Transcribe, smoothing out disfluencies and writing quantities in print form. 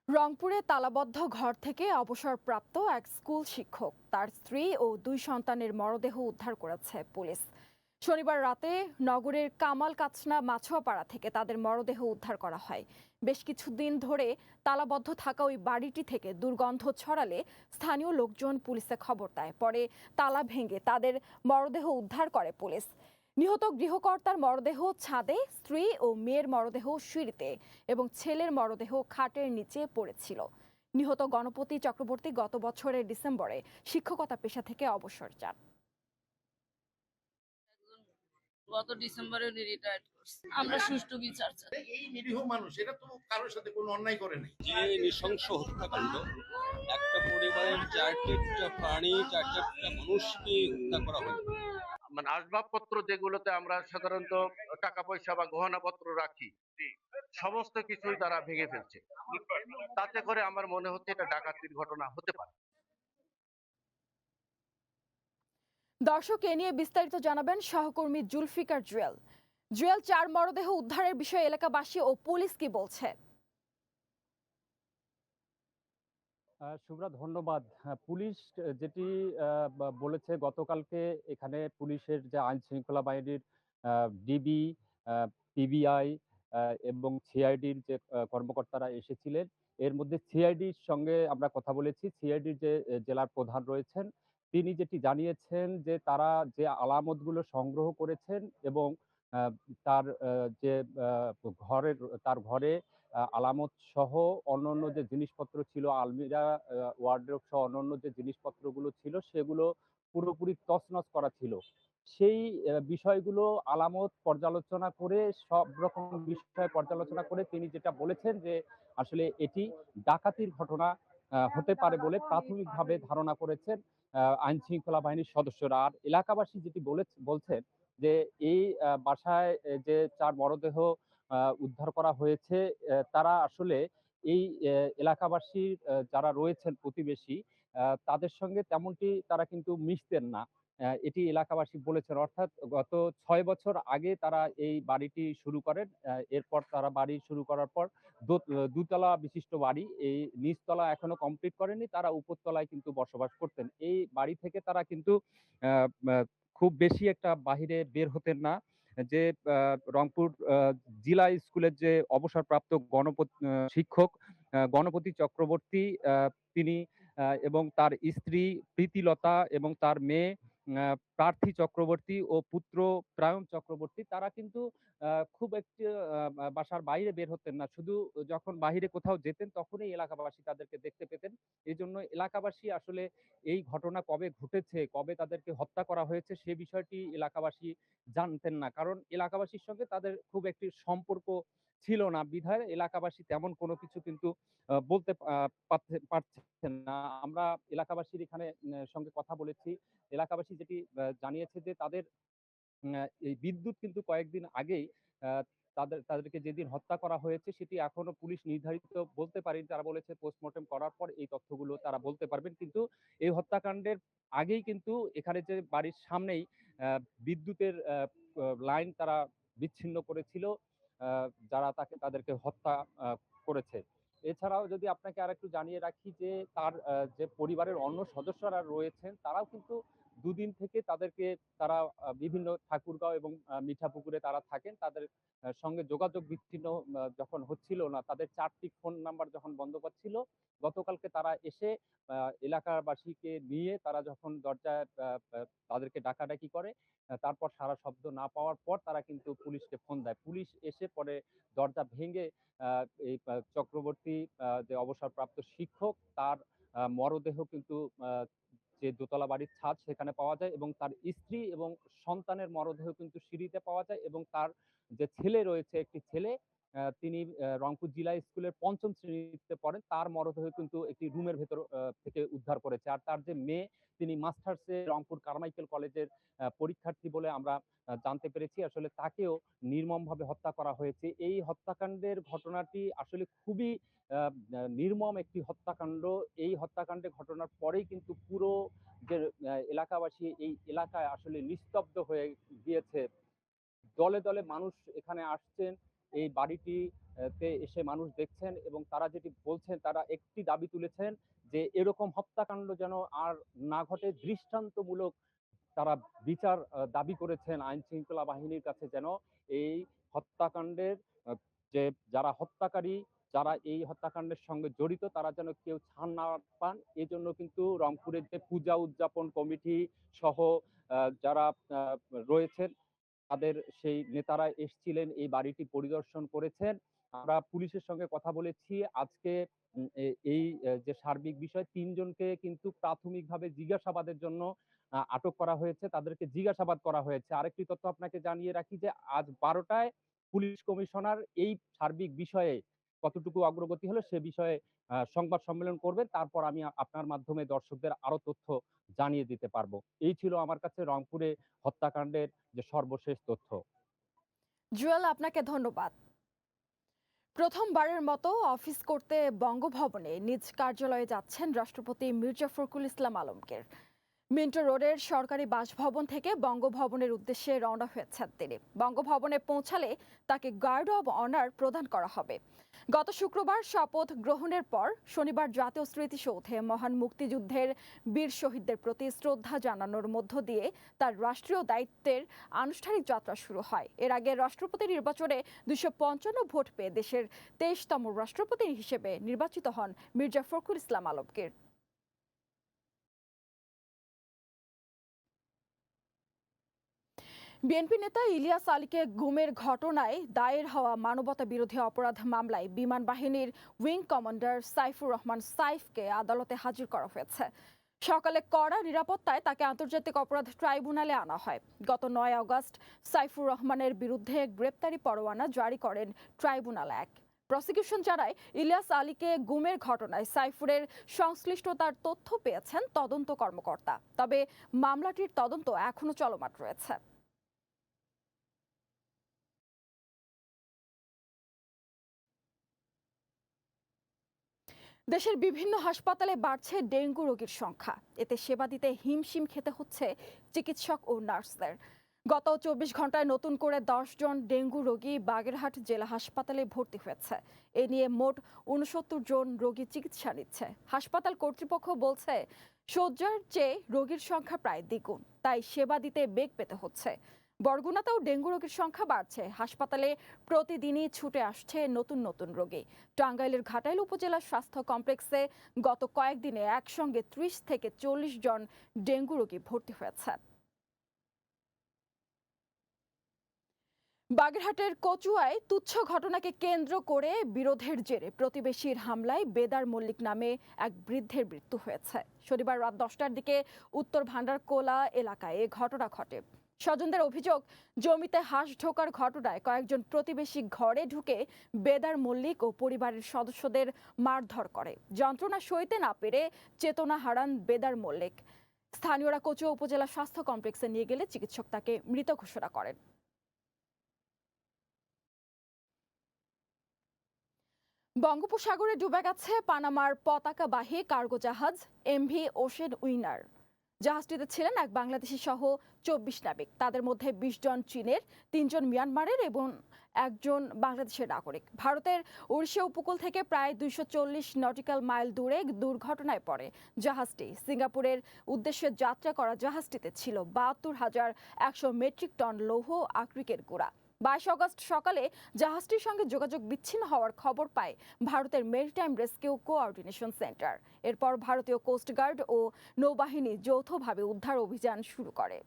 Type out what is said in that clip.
রংপুরে তালাবদ্ধ ঘর থেকে অবসরপ্রাপ্ত এক স্কুল শিক্ষক তার স্ত্রী ও দুই সন্তানের মরদেহ উদ্ধার করেছে পুলিশ। শনিবার রাতে নগরের কামাল কাচনা মাছুয়াপাড়া থেকে তাদের মরদেহ উদ্ধার করা হয়। বেশ কিছুদিন ধরে তালাবদ্ধ থাকা ওই বাড়িটি থেকে দুর্গন্ধ ছড়ালে স্থানীয় লোকজন পুলিশে খবর দেয়। পরে তালা ভেঙে তাদের মরদেহ উদ্ধার করে পুলিশ। নিহত গৃহকর্তার মরদেহ ছাদে, স্ত্রী ও মেয়ের মরদেহ সিঁড়িতে এবং ছেলের মরদেহ খাটের নিচে পড়েছিল। নিহত গণপতি চক্রবর্তী গত বছরের ডিসেম্বরে শিক্ষকতা পেশা থেকে অবসর যান। গত ডিসেম্বরে উনি রিটায়ার্ড করছে। আমরা সুষ্ঠু বিচার চাই। এই নিরীহ মানুষ, এটা তো কারোর সাথে কোনো অন্যায় করে নাই। যে নৃশংস হত্যাকাণ্ড, একটা পরিবারের চারটা প্রাণী, চারটা মানুষকে হত্যা করা হয়। মানে আসবাবপত্র যেগুলোতে আমরা সাধারণত টাকা পয়সা বা গহনাপত্র রাখি, সমস্ত কিছুই তারা ভেঙে ফেলছে। তাতে করে আমার মনে হচ্ছে এটা ডাকাতির ঘটনা হতে পারে। দর্শক, এ নিয়ে বিস্তারিত জানাবেন সহকর্মী জুলফিকার জুয়েল। জুয়েল, চার মরদেহ উদ্ধারের বিষয়ে এলাকাবাসী ও পুলিশ কি বলছে? শুভ্রা, ধন্যবাদ। পুলিশ যেটি বলেছে, গতকালকে এখানে পুলিশের যে আইন শৃঙ্খলা বাহিনীর ডিবি, পিবিআই এবং সিআইডির যে কর্মকর্তারা এসেছিলেন, এর মধ্যে সিআইডির সঙ্গে আমরা কথা বলেছি। সিআইডির যে জেলার প্রধান রয়েছেন, তিনি যেটি জানিয়েছেন যে তারা যে আলামতগুলো সংগ্রহ করেছেন এবং আহ, তার যে ঘরের তার ঘরে আলামত সহ অন্যান্য যে জিনিসপত্র ছিল, আলমিরা, ওয়ার্ডরোব সহ অন্যান্য যে জিনিসপত্রগুলো ছিল, সেগুলো পুরোপুরি তছনছ করা ছিল। সেই বিষয়গুলো আলামত পর্যালোচনা করে, সব রকম বিষয় পর্যালোচনা করে তিনি যেটা বলেছেন যে আসলে এটি ডাকাতির ঘটনা হতে পারে বলে প্রাথমিকভাবে ধারণা করেছেন আইন শৃঙ্খলা বাহিনীর সদস্যরা। আর এলাকাবাসী যেটি বলছেন যে এই বাসায় যে চার মরদেহ উদ্ধার করা হয়েছে, তারা আসলে এই এলাকাবাসী যারা রয়েছেন প্রতিবেশী, তাদের সঙ্গে তেমনটি তারা কিন্তু মিশতেন না। এটি এলাকাবাসী বলেছেন। অর্থাৎ গত 6 বছর আগে তারা এই বাড়িটি শুরু করেন। এরপর তারা বাড়ি শুরু করার পর দুতলা বিশিষ্ট বাড়ি, এই নিচতলা এখনো কমপ্লিট করেনি, তারা উপরতলায় কিন্তু বসবাস করতেন। এই বাড়ি থেকে তারা কিন্তু আহ, আহ, খুব বেশি একটা বাহিরে বের হতেন না। যে রংপুর জিলা স্কুলের যে অবসরপ্রাপ্ত শিক্ষক গণপতি চক্রবর্তী, তিনি এবং তার স্ত্রী প্রীতিলতা এবং তার মেয়ে প্রার্থী চক্রবর্তী ও পুত্র প্রায়ণ চক্রবর্তী, তারা কিন্তু খুব একটি বাসার বাইরে বের হতেন না। শুধু যখন বাইরে কোথাও যেতেন তখনই এলাকাবাসী তাদেরকে দেখতে পেতেন। এই জন্য এলাকাবাসী আসলে এই ঘটনা কবে ঘটেছে, কবে তাদেরকে হত্যা করা হয়েছে, সে বিষয়টি এলাকাবাসী জানতেন না। কারণ এলাকাবাসীর সঙ্গে তাদের খুব একটি সম্পর্ক ছিল না, বিধায় এলাকাবাসী তেমন কোনো কিছু কিন্তু বলতে পারছেন না। আমরা এলাকাবাসীর এখানে সঙ্গে কথা বলেছি। এলাকাবাসী যেটি জানিয়েছে যে তাদের এই বিদ্যুৎ কিন্তু কয়েকদিন আগেই আহ, তাদেরকে যেদিন হত্যা করা হয়েছে সেটি এখনো পুলিশ নির্ধারিত বলতে পারেনি। তারা বলেছে পোস্টমর্টেম করার পর এই তথ্যগুলো তারা বলতে পারবেন। কিন্তু এই হত্যাকাণ্ডের আগেই কিন্তু এখানে যে বাড়ির সামনেই বিদ্যুতের লাইন তারা বিচ্ছিন্ন করেছিল যারা তাদেরকে হত্যা করেছে। এছাড়াও যদি আপনাকে আর একটু জানিয়ে রাখি যে তার যে পরিবারের অন্য সদস্যরা রয়েছেন, তারাও কিন্তু দুদিন থেকে তারা বিভিন্ন ঠাকুরগাঁও এবং মিঠাপুকুরে তারা থাকেন। তাদের সঙ্গে যোগাযোগ বিচ্ছিন্ন যখন হচ্ছিল না, তাদের 4টি ফোন নাম্বার যখন বন্ধ পাচ্ছিল, গতকালকে তারা এসে এলাকাবাসীকে নিয়ে তারা যখন দরজায় তাদেরকে ডাকাডাকি করে, তারপর সারা শব্দ না পাওয়ার পর তারা কিন্তু পুলিশকে ফোন দেয়। পুলিশ এসে পরে দরজা ভেঙে এই চক্রবর্তী যে অবসরপ্রাপ্ত শিক্ষক, তার মরদেহ কিন্তু যে দোতলা বাড়ির ছাদ সেখানে পাওয়া যায় এবং তার স্ত্রী এবং সন্তানের মরদেহ কিন্তু সিঁড়িতে পাওয়া যায় এবং তার যে ছেলে রয়েছে, একটি ছেলে, তিনি রংপুর জিলা স্কুলের 5ম শ্রেণীতে পড়েন, তার মরদেহ কিন্তু একটি রুমের ভেতর থেকে উদ্ধার করেছে। আর তার যে মেয়ে, তিনি মাস্টার্সে রংপুর কারমাইকেল কলেজের পরীক্ষার্থী বলে আমরা জানতে পেরেছি। আসলে তাকেও নির্মমভাবে হত্যা করা হয়েছে। এই হত্যাকাণ্ডের ঘটনাটি আসলে খুবই নির্মম একটি হত্যাকাণ্ড। এই হত্যাকাণ্ডের ঘটনার পরেই কিন্তু পুরো যে এলাকাবাসী, এই এলাকায় আসলে নিস্তব্ধ হয়ে গিয়েছে। দলে দলে মানুষ এখানে আসছেন এই বাড়িটি তে এসে মানুষ দেখছেন এবং তারা যেটি বলছেন, তারা একটি দাবি তুলেছেন যে এরকম হত্যাকাণ্ড যেন আর না ঘটে, দৃষ্টান্তমূলক তারা বিচার দাবি করেছেন আইন শৃঙ্খলা বাহিনীর কাছে, যেন এই হত্যাকাণ্ডের যে যারা হত্যাকারী, যারা এই হত্যাকাণ্ডের সঙ্গে জড়িত, তারা যেন কেউ ছাড় না পান। এজন্য কিন্তু রংপুরের যে পূজা উদযাপন কমিটি সহ যারা রয়েছেন, তাদের সেই নেতারা এসছিলেন, এই বাড়িটি পরিদর্শন করেছেন। আমরা পুলিশের সঙ্গে কথা বলেছি আজকে। এই যে সার্বিক বিষয়, ৩ জনকে কিন্তু প্রাথমিকভাবে জিজ্ঞাসাবাদের জন্য আটক করা হয়েছে, তাদেরকে জিজ্ঞাসাবাদ করা হয়েছে। আরেকটি তথ্য আপনাকে জানিয়ে রাখি যে আজ ১২টায় পুলিশ কমিশনার এই সার্বিক বিষয়ে কতটুকু অগ্রগতি হলো সে বিষয়ে সংবাদ সম্মেলন করবেন। তারপর আমি আপনার মাধ্যমে দর্শকদের আরো তথ্য জানিয়ে দিতে পারবো। এই ছিল আমার কাছে রংপুরে হত্যাকাণ্ডের যে সর্বশেষ তথ্য। জুয়েল, আপনাকে ধন্যবাদ। প্রথমবারের মতো অফিস করতে বঙ্গভবনে নিজ কার্যালয়ে যাচ্ছেন রাষ্ট্রপতি মির্জা ফখরুল ইসলাম আলমগীর। মিন্টো রোডের সরকারি বাসভবন থেকে বঙ্গভবনের উদ্দেশ্যে রওনা হয়েছেন তিনি। বঙ্গভবনে পৌঁছালে তাকে গার্ড অব অনার প্রদান করা হবে। গত শুক্রবার শপথ গ্রহণের পর শনিবার জাতীয় স্মৃতিসৌধে মহান মুক্তিযুদ্ধের বীর শহীদদের প্রতি শ্রদ্ধা জানানোর মধ্য দিয়ে তার রাষ্ট্রীয় দায়িত্বের আনুষ্ঠানিক যাত্রা শুরু হয়। এর আগে রাষ্ট্রপতি নির্বাচনে ২৫৫ ভোট পেয়ে দেশের ২৩তম রাষ্ট্রপতি হিসেবে নির্বাচিত হন মির্জা ফখরুল ইসলাম আলমগীর। বিএনপি নেতা ইলিয়াস আলীকে গুমের ঘটনায় দায়ের হওয়া মানবতা বিরোধী অপরাধ মামলায় বিমান বাহিনীর উইং কমান্ডার সাইফুর রহমান সাইফকে আদালতে হাজির করা হয়েছে। সকালে কড়া নিরাপত্তায় তাকে আন্তর্জাতিক অপরাধ ট্রাইব্যুনালে আনা হয়। গত ৯ আগস্ট সাইফুর রহমানের বিরুদ্ধে গ্রেপ্তারি পরোয়ানা জারি করেন ট্রাইব্যুনাল ১। প্রসিকিউশন জানায় ইলিয়াস আলীকে গুমের ঘটনায় সাইফুরের সংশ্লিষ্টতার তথ্য পেয়েছেন তদন্ত কর্মকর্তা, তবে মামলাটির তদন্ত এখনো চলমান রয়েছে। দেশের বিভিন্ন হাসপাতালে বাড়ছে ডেঙ্গু রোগীর সংখ্যা। এতে সেবা দিতে হিমশিম খেতে হচ্ছে চিকিৎসক ও নার্সদের। গত ২৪ ঘন্টায় নতুন করে ১০ জন ডেঙ্গু রোগী বাগেরহাট জেলা হাসপাতালে ভর্তি হয়েছে। এ নিয়ে মোট ৬৯ জন রোগী চিকিৎসা নিচ্ছে। হাসপাতাল কর্তৃপক্ষ বলছে, শয্যার চেয়ে রোগীর সংখ্যা প্রায় দ্বিগুণ, তাই সেবা দিতে বেগ পেতে হচ্ছে। বরগুনাতেও ডেঙ্গু রোগীর সংখ্যা বাড়ছে। হাসপাতালে প্রতিদিনই ছুটে আসছে নতুন নতুন রোগী। টাঙ্গাইলের ঘাটাইল উপজেলা স্বাস্থ্য কমপ্লেক্সে গত কয়েকদিনে একসঙ্গে ৩০ থেকে ৪০ জন ডেঙ্গু রোগী ভর্তি হয়েছে। বাগেরহাটের কচুয়ায় তুচ্ছ ঘটনাকে কেন্দ্র করে বিরোধের জেরে প্রতিবেশীর হামলায় বেদার মল্লিক নামে এক বৃদ্ধের মৃত্যু হয়েছে। শনিবার রাত ১০টার দিকে উত্তর ভান্ডারকোলা এলাকায় এ ঘটনা ঘটে। স্বজনদের অভিযোগ, জমিতে হাঁস ঢোকার ঘটনায় কয়েকজন প্রতিবেশী ঘরে ঢুকে বেদার মল্লিক ও পরিবারের সদস্যদের মারধর করে। যন্ত্রণা সইতে না পেরে চেতনা হারান বেদার মল্লিক। স্থানীয়রা কচুয়া উপজেলা স্বাস্থ্য কমপ্লেক্সে নিয়ে গেলে চিকিৎসক তাকে মৃত ঘোষণা করেন। বঙ্গোপসাগরে ডুবে গেছে পানামার পতাকাবাহী কার্গো জাহাজ এমভি ওশেন উইনার। জাহাজটিতে ছিলেন এক বাংলাদেশি সহ ২৪ নাবিক। তাদের মধ্যে ২০ জন চীনের, ৩ জন মিয়ানমারের এবং একজন বাংলাদেশের নাগরিক। ভারতের ওড়িশা উপকূল থেকে প্রায় ২৪০ নটিক্যাল মাইল দূরে দুর্ঘটনায় পড়ে জাহাজটি। সিঙ্গাপুরের উদ্দেশ্যে যাত্রা করা জাহাজটিতে ছিল ৭২,১০০ মেট্রিক টন লৌহ আকরিকের গুঁড়া। ২২ আগস্ট সকালে জাহাজটির সঙ্গে যোগাযোগ বিচ্ছিন্ন হওয়ার খবর পায় ভারতের মেরিটাইম রেস্কিউ কোঅর্ডিনেশন সেন্টার। এরপর ভারতীয় কোস্টগার্ড ও নৌবাহিনী যৌথভাবে উদ্ধার অভিযান শুরু করে।